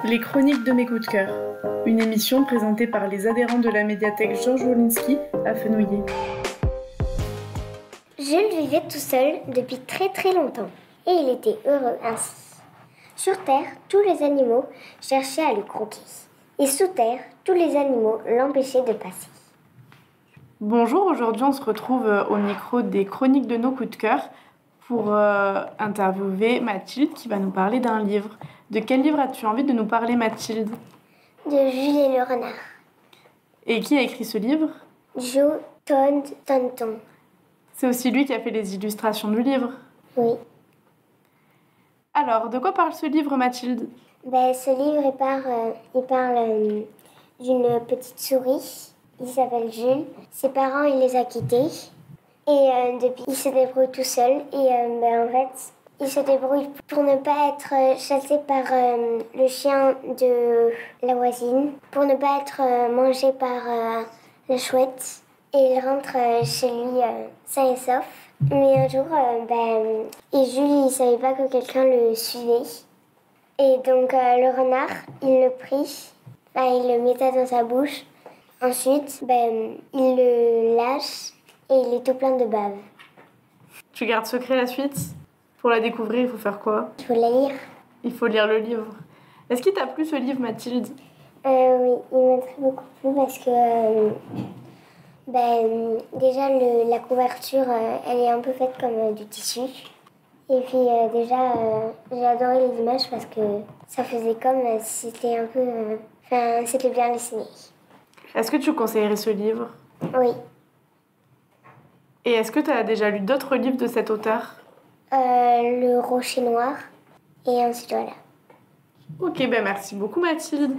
Les chroniques de mes coups de cœur, une émission présentée par les adhérents de la médiathèque Georges Wolinski à Fenouillet. Jules vivait tout seul depuis très très longtemps et il était heureux ainsi. Sur terre, tous les animaux cherchaient à le croquer et sous terre, tous les animaux l'empêchaient de passer. Bonjour, aujourd'hui on se retrouve au micro des chroniques de nos coups de cœur pour interviewer Mathilde qui va nous parler d'un livre. De quel livre as-tu envie de nous parler, Mathilde ? De Jules et le renard. Et qui a écrit ce livre ? Joe Thornton. C'est aussi lui qui a fait les illustrations du livre. Oui. Alors, de quoi parle ce livre, Mathilde ? Ce livre, il parle d'une petite souris. Il s'appelle Jules. Ses parents, il les a quittés. Et depuis, il se débrouille tout seul. Et en fait, il se débrouille pour ne pas être chassé par le chien de la voisine, pour ne pas être mangé par la chouette. Et il rentre chez lui sain et sauf. Mais un jour, et Jules, il savait pas que quelqu'un le suivait. Et donc le renard, il le prit, il le mettait dans sa bouche. Ensuite, il le lâche et il est tout plein de bave. Tu gardes secret la suite ? Pour la découvrir, il faut faire quoi ? Il faut la lire. Il faut lire le livre. Est-ce qu'il t'a plu ce livre, Mathilde ? Oui, il m'a très beaucoup plu parce que déjà la couverture, elle est un peu faite comme du tissu. Et puis déjà, j'ai adoré les images parce que ça faisait comme si c'était un peu... c'était bien dessiné. Est-ce que tu conseillerais ce livre ? Oui. Et est-ce que tu as déjà lu d'autres livres de cet auteur ? Le Rocher Noir et ensuite voilà. Ok, merci beaucoup Mathilde.